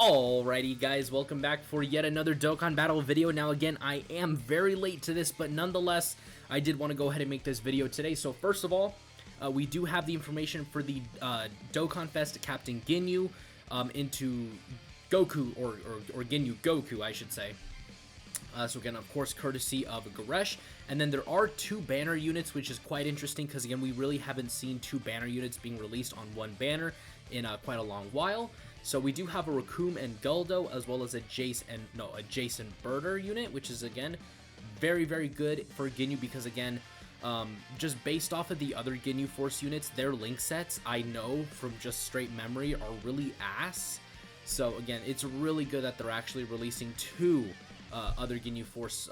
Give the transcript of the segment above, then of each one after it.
Alrighty guys, welcome back for yet another Dokkan battle video. Now again, I am very late to this, but nonetheless, I did want to go ahead and make this video today. So first of all, we do have the information for the Dokkan Fest Captain Ginyu into Goku, or Ginyu Goku, I should say. So again, of course, courtesy of Goresh. And then there are two banner units, which is quite interesting because, again, we really haven't seen two banner units being released on one banner in quite a long while. So we do have a Raccoon and Guldo, as well as a Jason Birder unit, which is, again, very, very good for Ginyu because, again, just based off of the other Ginyu Force units, their link sets, I know from just straight memory, are really ass. So, again, it's really good that they're actually releasing two other Ginyu Force,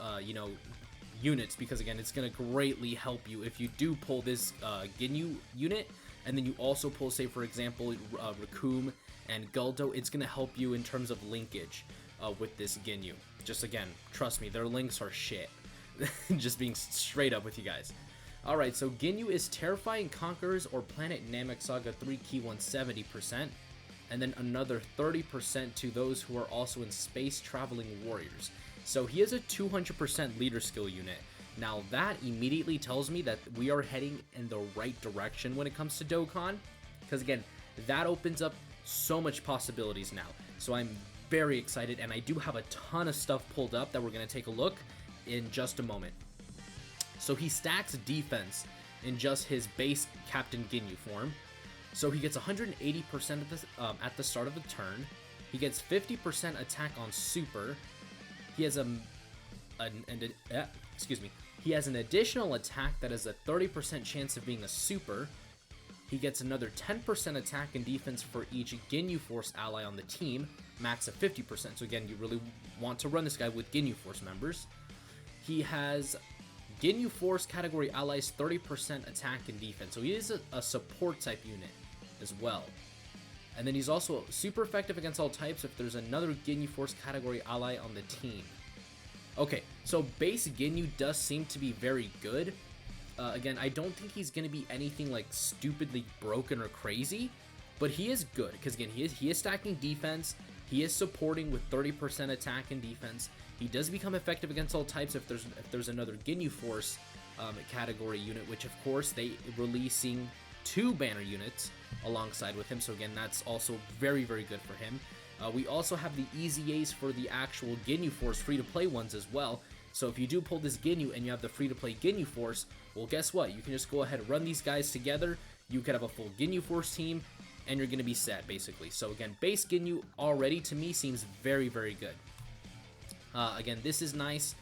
units, because again, it's going to greatly help you if you do pull this Ginyu unit, and then you also pull, say, for example, Raccoon and Guldo. It's going to help you in terms of linkage with this Ginyu. Just again, trust me, their links are shit. Just being straight up with you guys. Alright, so Ginyu is Terrifying Conquerors or Planet Namek Saga 3 Key 170%. And then another 30% to those who are also in Space Traveling Warriors. So he is a 200% leader skill unit. Now that immediately tells me that we are heading in the right direction when it comes to Dokkan, because again, that opens up so much possibilities now. So I'm very excited, and I do have a ton of stuff pulled up that we're going to take a look in just a moment. So he stacks defense in just his base Captain Ginyu form. So he gets 180% at the start of the turn. He gets 50% attack on super. He has He has an additional attack that has a 30% chance of being a super. He gets another 10% attack and defense for each Ginyu Force ally on the team, max of 50%. So again, you really want to run this guy with Ginyu Force members. He has Ginyu Force category allies 30% attack and defense, so he is a support type unit as well. And then he's also super effective against all types if there's another Ginyu Force category ally on the team. Okay, so base Ginyu does seem to be very good. Again, I don't think he's going to be anything like stupidly broken or crazy, but he is good because, again, he is stacking defense. He is supporting with 30% attack and defense. He does become effective against all types if there's another Ginyu Force category unit, which of course they releasing two banner units alongside with him. So again, that's also very, very good for him. We also have the easy A's for the actual Ginyu Force free-to-play ones as well. So if you do pull this Ginyu and you have the free-to-play Ginyu Force, well, guess what? You can just go ahead and run these guys together. You could have a full Ginyu Force team, and you're going to be set, basically. So again, base Ginyu already, to me, seems very, very good. Again, this is nice.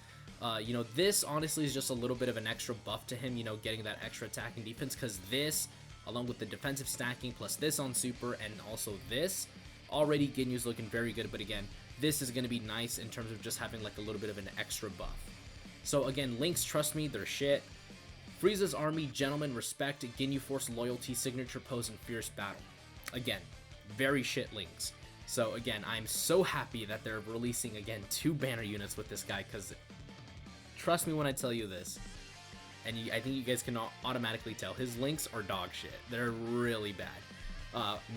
This honestly is just a little bit of an extra buff to him, getting that extra attack and defense, because this, along with the defensive stacking, plus this on super, and also this, already Ginyu's looking very good. But again, this is going to be nice in terms of just having like a little bit of an extra buff. So again, links, trust me, they're shit. Frieza's Army, Gentlemen, Respect, Ginyu Force Loyalty, Signature Pose, and Fierce Battle. Again, very shit links. So again, I'm so happy that they're releasing, again, two banner units with this guy, because trust me when I tell you this, and I think you guys can automatically tell, his links are dog shit. They're really bad.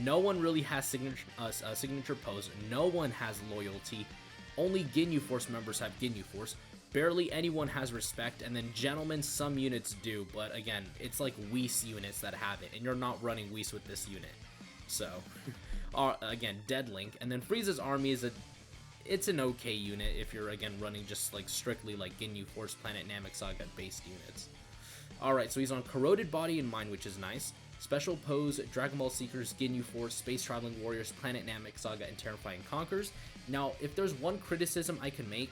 No one really has signature pose. No one has loyalty. Only Ginyu Force members have Ginyu Force. Barely anyone has respect, and then Gentlemen, some units do, but again, it's like Whis units that have it, and you're not running Whis with this unit. So, again, dead link. And then Frieza's Army is it's an okay unit if you're, again, running just like strictly like Ginyu Force Planet Namek Saga based units. Alright, so he's on Corroded Body and Mind, which is nice. Special Pose, Dragon Ball Seekers, Ginyu Force, Space Traveling Warriors, Planet Namek Saga, and Terrifying Conquerors. Now, if there's one criticism I can make,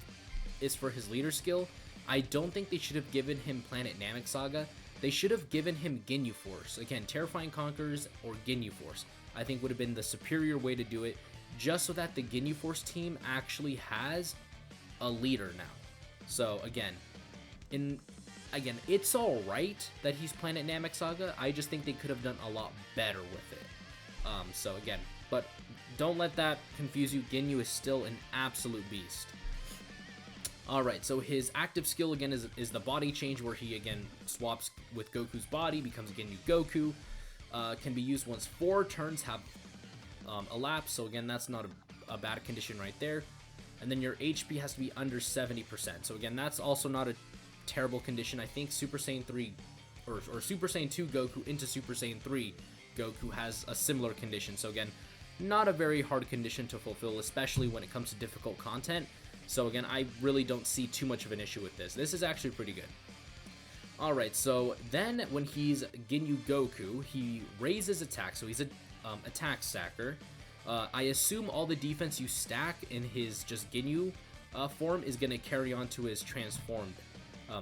is for his leader skill. I don't think they should have given him Planet Namek Saga. They should have given him Ginyu Force. Again, Terrifying Conquerors or Ginyu Force, I think would have been the superior way to do it, just so that the Ginyu Force team actually has a leader now. So again, it's alright that he's Planet Namek Saga. I just think they could have done a lot better with it. So again, but don't let that confuse you. Ginyu is still an absolute beast. Alright, so his active skill again is the body change, where he again swaps with Goku's body, becomes Ginyu Goku. Can be used once 4 turns have elapsed, so again, that's not a bad condition right there. And then your HP has to be under 70%. So again, that's also not a terrible condition. I think Super Saiyan 3 or Super Saiyan 2 Goku into Super Saiyan 3 Goku has a similar condition. So again, not a very hard condition to fulfill, especially when it comes to difficult content. So again, I really don't see too much of an issue with this. This is actually pretty good. Alright, so then when he's Ginyu Goku, he raises attack, so he's an attack stacker. I assume all the defense you stack in his just Ginyu form is going to carry on to his transformed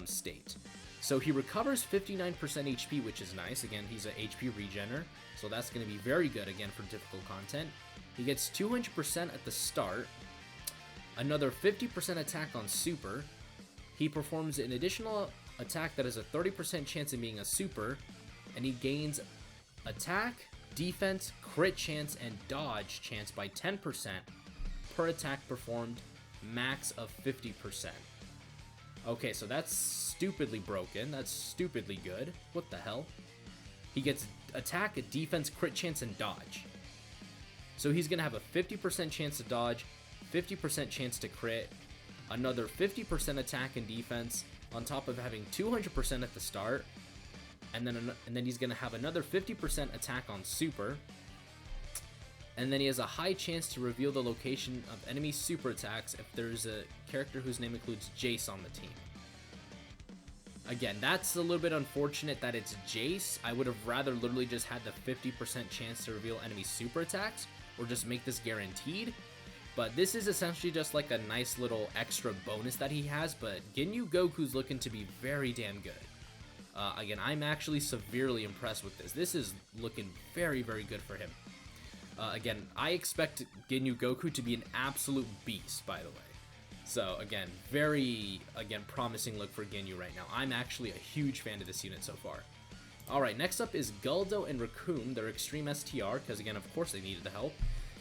state. So he recovers 59% HP, which is nice. Again, he's an HP regener, so that's going to be very good, again, for difficult content. He gets 200% at the start, another 50% attack on Super. He performs an additional attack that has a 30% chance of being a Super, and he gains attack, defense, crit chance, and dodge chance by 10% per attack performed, max of 50%. Okay, so that's stupidly broken. That's stupidly good. What the hell? He gets attack, defense, crit chance, and dodge. So he's going to have a 50% chance to dodge, 50% chance to crit, another 50% attack and defense, on top of having 200% at the start, and then he's going to have another 50% attack on Super, and then he has a high chance to reveal the location of enemy super attacks if there's a character whose name includes Jace on the team. Again, that's a little bit unfortunate that it's Jace. I would have rather literally just had the 50% chance to reveal enemy super attacks, or just make this guaranteed. But this is essentially just like a nice little extra bonus that he has, but Ginyu Goku's looking to be very damn good. Again, I'm actually severely impressed with this. This is looking very, very good for him. Again, I expect Ginyu Goku to be an absolute beast, by the way. So, again, very, promising look for Ginyu right now. I'm actually a huge fan of this unit so far. Alright, next up is Guldo and Raccoon. They're Extreme STR, because again, of course they needed the help.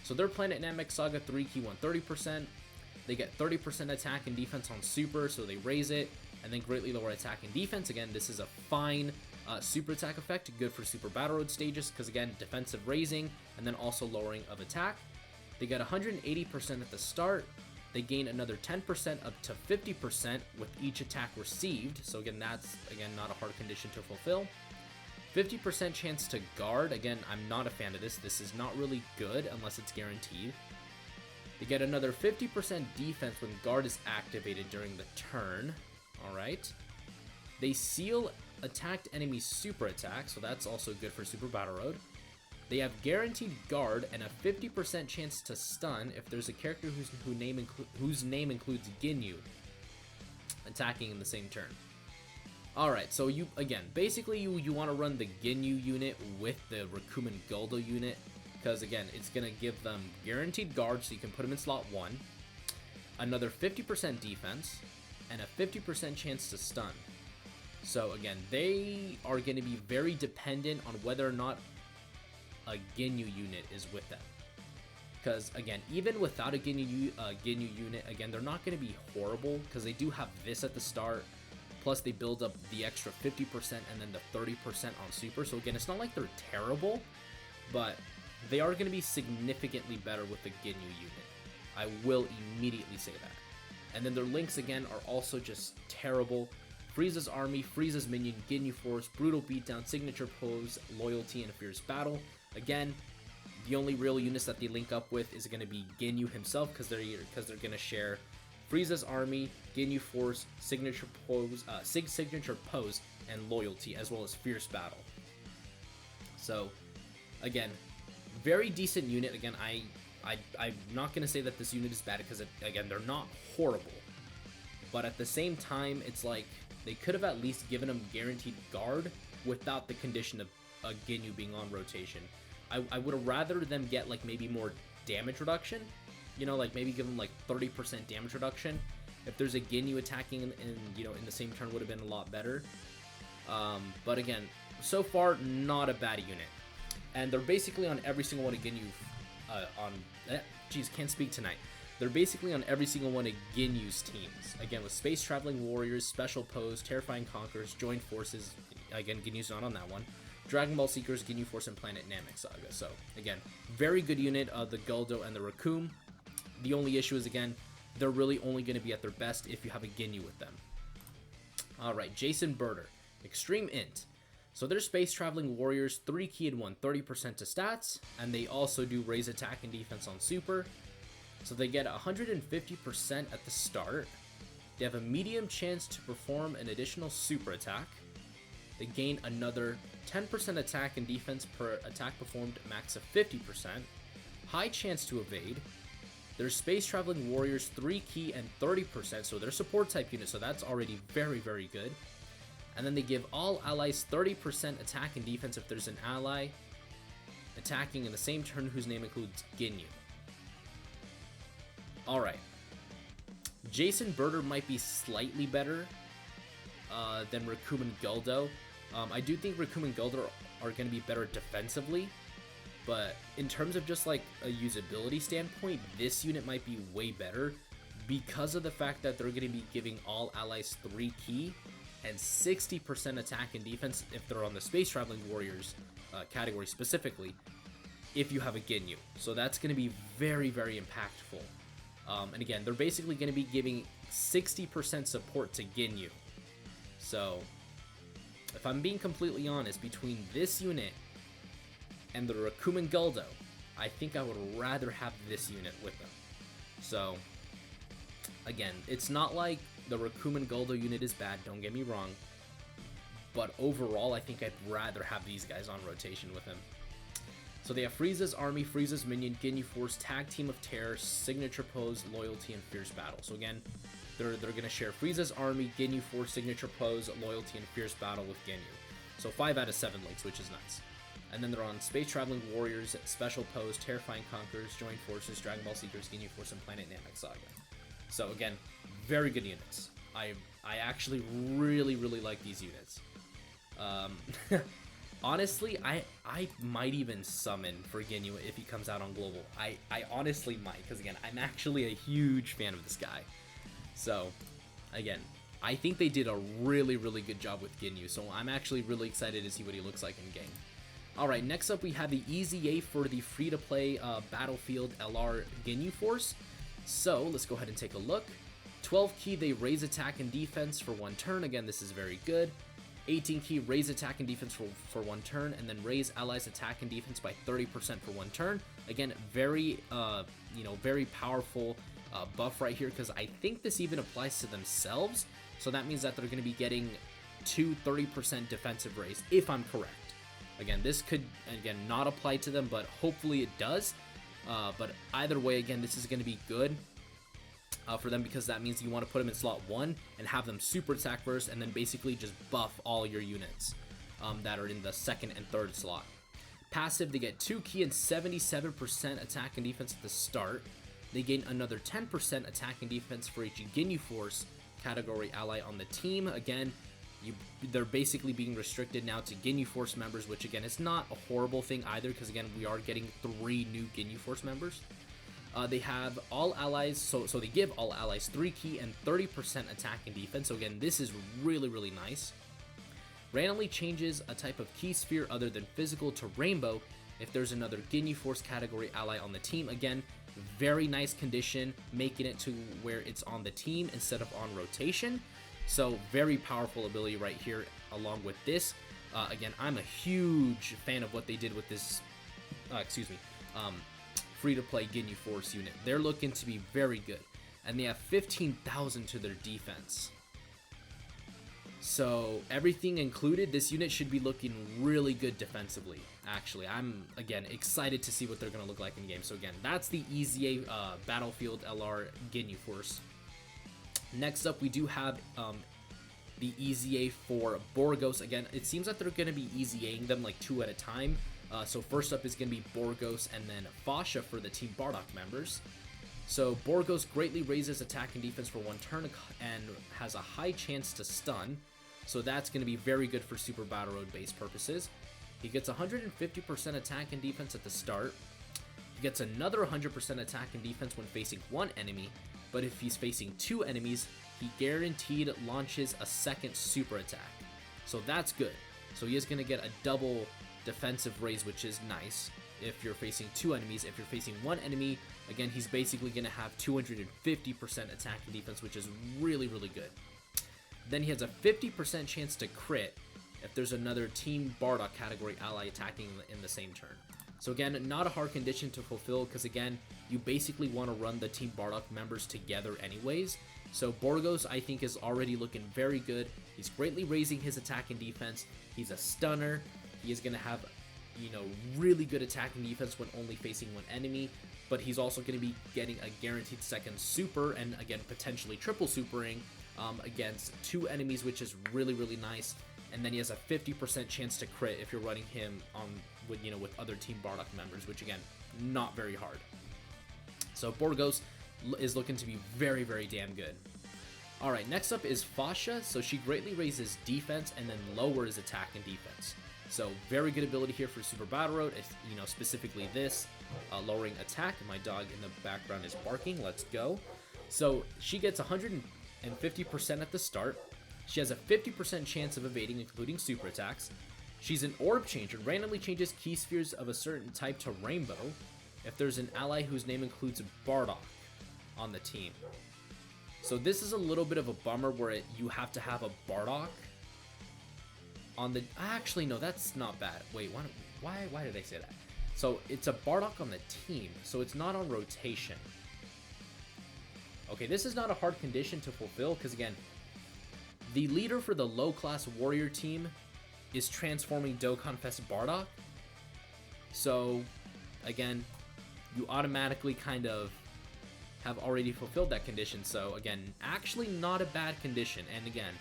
So their Planet Namek Saga 3 key 130%. They get 30% attack and defense on Super, so they raise it, and then greatly lower attack and defense. Again, this is a fine super attack effect, good for Super Battle Road stages, because again, defensive raising, and then also lowering of attack. They get 180% at the start. They gain another 10% up to 50% with each attack received, so again, that's not a hard condition to fulfill. 50% chance to guard. Again, I'm not a fan of this. This is not really good unless it's guaranteed. They get another 50% defense when guard is activated during the turn. Alright. They seal attacked enemy super attack, so that's also good for Super Battle Road. They have guaranteed guard and a 50% chance to stun if there's a character whose name includes Ginyu attacking in the same turn. Alright, so you want to run the Ginyu unit with the Raccoon and Guldo unit, because again, it's going to give them guaranteed guard, so you can put them in slot 1, another 50% defense, and a 50% chance to stun. So again, they are going to be very dependent on whether or not a Ginyu unit is with them. Because again, even without a Ginyu unit, again, they're not going to be horrible, because they do have this at the start. Plus, they build up the extra 50% and then the 30% on Super. So again, it's not like they're terrible, but they are going to be significantly better with the Ginyu unit. I will immediately say that. And then their links, again, are also just terrible. Frieza's Army, Frieza's Minion, Ginyu Force, Brutal Beatdown, Signature Pose, Loyalty, and Fierce Battle. Again, the only real units that they link up with is going to be Ginyu himself, because they're going to share Frieza's Army, Ginyu Force, Signature Pose, and Loyalty, as well as Fierce Battle. So, again, very decent unit. Again, I'm not going to say that this unit is bad, because, again, they're not horrible. But at the same time, it's like, they could have at least given them guaranteed guard without the condition of a Ginyu being on rotation. I would have rather them get, like, maybe more damage reduction. You know, like maybe give them like 30% damage reduction. If there's a Ginyu attacking in the same turn, would have been a lot better. But again, so far, not a bad unit. And they're basically on every single one of Ginyu, can't speak tonight. They're basically on every single one of Ginyu's teams. Again, with Space Traveling Warriors, Special Pose, Terrifying Conquerors, Joint Forces. Again, Ginyu's not on that one. Dragon Ball Seekers, Ginyu Force, and Planet Namek Saga. So, again, very good unit of the Guldo and the Raccoon. The only issue is, again, they're really only going to be at their best if you have a Ginyu with them. Alright, Jason Birder. Extreme Int. So they're space traveling warriors, 3 key and 130% to stats, and they also do raise attack and defense on super. So they get 150% at the start. They have a medium chance to perform an additional super attack. They gain another 10% attack and defense per attack performed, max of 50%. High chance to evade. They're space traveling warriors, 3 key and 30%, so they're support type units, so that's already very, very good. And then they give all allies 30% attack and defense if there's an ally attacking in the same turn whose name includes Ginyu. Alright. Jason Birder might be slightly better than Rakum and Guldo. I do think Rakum and Guldo are going to be better defensively, but in terms of just like a usability standpoint, this unit might be way better because of the fact that they're going to be giving all allies 3 key and 60% attack and defense if they're on the Space Traveling Warriors category specifically, if you have a Ginyu. So that's going to be very, very impactful. And again, they're basically going to be giving 60% support to Ginyu. So, if I'm being completely honest, between this unit and the Rakumen Guldo, I think I would rather have this unit with them. So, again, it's not like the Rakumen Guldo unit is bad, don't get me wrong, but overall, I think I'd rather have these guys on rotation with him. So they have Frieza's Army, Frieza's Minion, Ginyu Force, Tag Team of Terror, Signature Pose, Loyalty, and Fierce Battle. So again, they're going to share Frieza's Army, Ginyu Force, Signature Pose, Loyalty, and Fierce Battle with Ginyu. So 5 out of 7 links, which is nice. And then they're on Space Traveling Warriors, Special Pose, Terrifying Conquerors, Joint Forces, Dragon Ball Seekers, Ginyu Force, and Planet Namek Saga. So again, very good units. I actually really, really like these units. Honestly, I might even summon for Ginyu if he comes out on Global. I honestly might, because again, I'm actually a huge fan of this guy. So, again, I think they did a really, really good job with Ginyu, so I'm actually really excited to see what he looks like in game. Alright, next up we have the EZA for the free-to-play Battlefield LR Ginyu Force. So, let's go ahead and take a look. 12 key, they raise attack and defense for 1 turn. Again, this is very good. 18 key, raise attack and defense for 1 turn, and then raise allies attack and defense by 30% for 1 turn. Again, very, very powerful buff right here, because I think this even applies to themselves. So that means that they're going to be getting 2 30% defensive raise, if I'm correct. Again, this could, again, not apply to them, but hopefully it does. But either way, again, this is going to be good for them, because that means you want to put them in slot 1 and have them super attack first, and then basically just buff all your units that are in the 2nd and 3rd slot. Passive, they get 2 key and 77% attack and defense at the start. They gain another 10% attack and defense for each Ginyu Force category ally on the team. Again, they're basically being restricted now to Ginyu Force members, which again is not a horrible thing either, because again, we are getting 3 new Ginyu Force members. They have all allies, so they give all allies 3 key and 30% attack and defense. So again, this is really, really nice. Randomly changes a type of key sphere other than physical to rainbow if there's another Ginyu Force category ally on the team. Again, very nice condition, making it to where it's on the team instead of on rotation. So very powerful ability right here along with this. Again, I'm a huge fan of what they did with this, free-to-play Ginyu Force unit. They're looking to be very good. And they have 15,000 to their defense. So everything included, this unit should be looking really good defensively. Actually, I'm, again, excited to see what they're going to look like in game. So again, that's the EZA Battlefield LR Ginyu Force. Next up, we do have the EZA for Borgos. Again, it seems that they're going to be EZAing them like 2 at a time. So first up is going to be Borgos and then Fasha for the Team Bardock members. So Borgos greatly raises attack and defense for 1 turn and has a high chance to stun. So that's going to be very good for Super Battle Road base purposes. He gets 150% attack and defense at the start. He gets another 100% attack and defense when facing 1 enemy, but if he's facing 2 enemies, he guaranteed launches a 2nd super attack. So that's good. So he is going to get a double defensive raise, which is nice if you're facing 2 enemies. If you're facing 1 enemy, Again, he's basically going to have 250% attack and defense, which is really, really good. Then he has a 50% chance to crit if there's another Team Bardock category ally attacking in the same turn. So again, not a hard condition to fulfill because again, you basically want to run the Team Bardock members together anyways. So Borgos, I think, is already looking very good. He's greatly raising his attack and defense. He's a stunner. He is going to have, you know, really good attack and defense when only facing one enemy. But he's also going to be getting a guaranteed second super and again, potentially triple supering against 2 enemies, which is really, really nice. And then he has a 50% chance to crit if you're running him on with, you know, with other Team Bardock members, which again, not very hard. So Borgos is looking to be very, very damn good. Alright, next up is Fasha. So she greatly raises defense and then lowers attack and defense. So very good ability here for Super Battle Road, you know, specifically this, lowering attack. My dog in the background is barking, let's go. So she gets 150% at the start. She has a 50% chance of evading, including super attacks. She's an orb changer, randomly changes key spheres of a certain type to rainbow if there's an ally whose name includes Bardock on the team. So this is a little bit of a bummer where you have to have a Bardock on the... Actually, no, that's not bad. Wait, why did I say that? So it's a Bardock on the team, so it's not on rotation. Okay, this is not a hard condition to fulfill because, again, the leader for the low-class warrior team is transforming Dokkan Fest Bardock. So, again, you automatically kind of have already fulfilled that condition. So, again, actually not a bad condition. And again,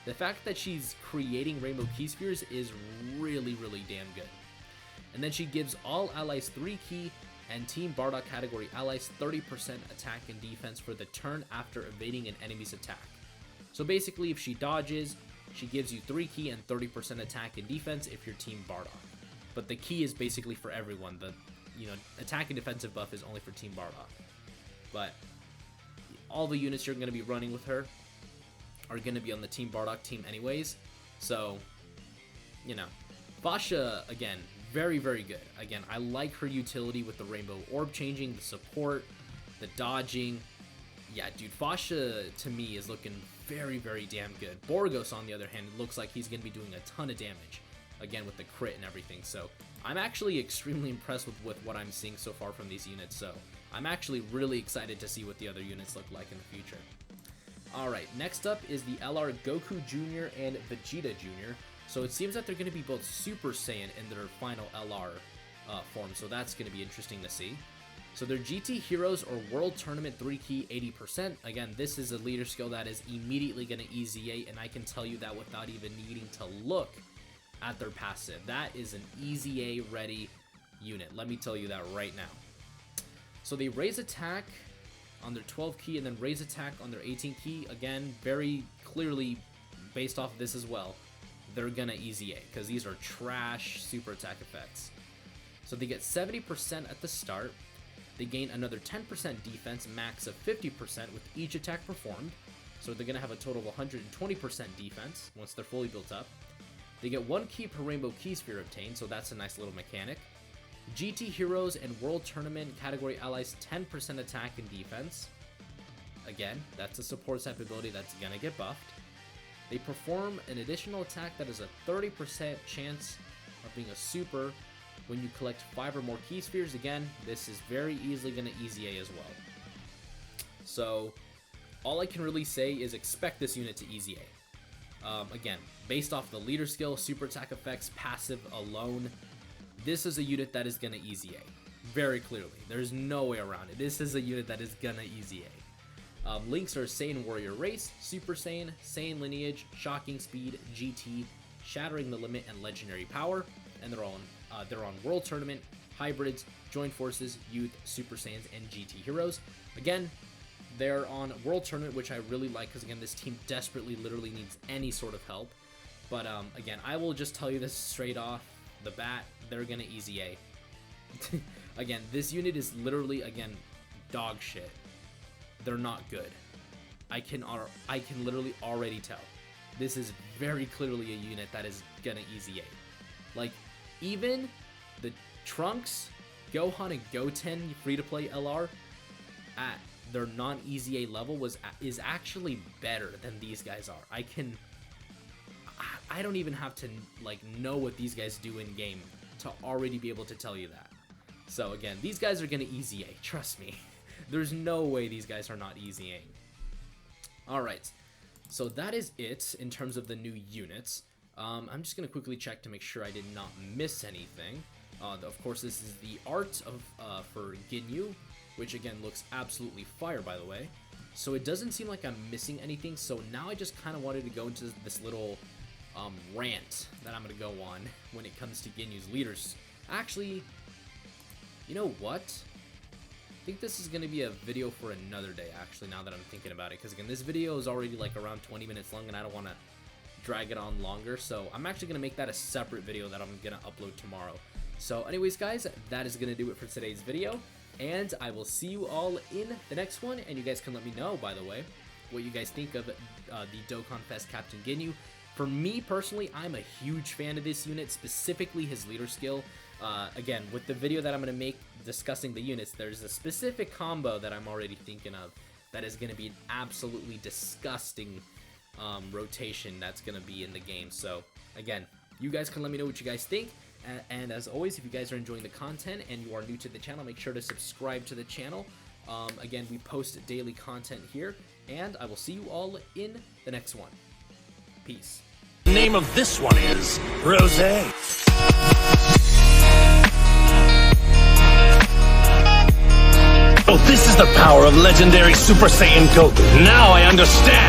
the fact that she's creating Rainbow Key Spheres is really, really damn good. And then she gives all allies 3 key and Team Bardock category allies 30% attack and defense for the turn after evading an enemy's attack. So basically, if she dodges, she gives you 3 key and 30% attack and defense if you're Team Bardock. But the key is basically for everyone. The, you know, attack and defensive buff is only for Team Bardock. But all the units you're going to be running with her are going to be on the Team Bardock team anyways. So, you know, Fasha, again, very, very good. Again, I like her utility with the Rainbow Orb changing, the support, the dodging. Yeah, dude, Fasha, to me, is looking very, very damn good. Borgos, on the other hand, looks like he's going to be doing a ton of damage, again, with the crit and everything. So I'm actually extremely impressed with what I'm seeing so far from these units. So I'm actually really excited to see what the other units look like in the future. Alright, next up is the LR Goku Jr. and Vegeta Jr. So it seems that they're going to be both Super Saiyan in their final LR form, so that's going to be interesting to see. So they're GT Heroes or World Tournament 3 key 80%. Again, this is a leader skill that is immediately going to easy 8, and I can tell you that without even needing to look at their passive. That is an easy A ready unit. Let me tell you that right now. So they raise attack on their 12 key and then raise attack on their 18 key. Again, very clearly based off of this as well, they're gonna easy A because these are trash super attack effects. So they get 70% at the start. They gain another 10% defense, max of 50% with each attack performed. So they're gonna have a total of 120% defense once they're fully built up. They get 1 key per Rainbow Key Sphere obtained, so that's a nice little mechanic. GT Heroes and World Tournament category allies 10% attack and defense. Again, that's a support type ability that's gonna get buffed. They perform an additional attack that is a 30% chance of being a super when you collect 5 or more key spheres. Again, this is very easily gonna easy A as well. So all I can really say is expect this unit to easy A. Again, based off the leader skill, super attack effects, passive alone, this is a unit that is gonna easy A. Very clearly. There's no way around it. This is a unit that is gonna easy A. Links are Saiyan Warrior Race, Super Saiyan, Saiyan Lineage, Shocking Speed, GT, Shattering the Limit, and Legendary Power. And they're on World Tournament, Hybrids, Joint Forces, Youth, Super Saiyans, and GT Heroes. Again, they're on World Tournament, which I really like because, again, this team desperately literally needs any sort of help. But, again, I will just tell you this straight off the bat, they're going to easy A. Again, this unit is literally, again, dog shit. They're not good. I can literally already tell. This is very clearly a unit that is gonna easy A. Like, even the Trunks, Gohan, and Goten free-to-play LR, at their non-easy A level is actually better than these guys are. I don't even have to like know what these guys do in game to already be able to tell you that. So again, these guys are gonna easy A, trust me. There's no way these guys are not easy A. Alright, so that is it in terms of the new units. I'm just gonna quickly check to make sure I did not miss anything. Of course, this is the art of for Ginyu, which again looks absolutely fire, by the way. So it doesn't seem like I'm missing anything. So now I just kind of wanted to go into this little rant that I'm gonna go on when it comes to Ginyu's leaders. Actually, you know what? I think this is gonna be a video for another day. Actually, now that I'm thinking about it, because again, this video is already like around 20 minutes long, and I don't want to drag it on longer. So I'm actually gonna make that a separate video that I'm gonna upload tomorrow. So anyways, guys, that is gonna do it for today's video, and I will see you all in the next one. And you guys can let me know, by the way, what you guys think of the Dokkan Fest Captain Ginyu. For me personally, I'm a huge fan of this unit, specifically his leader skill. Again, with the video that I'm going to make discussing the units, there's a specific combo that I'm already thinking of that is going to be an absolutely disgusting rotation that's going to be in the game. So again, you guys can let me know what you guys think. And as always, if you guys are enjoying the content and you are new to the channel, make sure to subscribe to the channel. Again, we post daily content here, and I will see you all in the next one. Peace. The name of this one is Rosé. Oh, this is the power of legendary Super Saiyan Goku. Now I understand.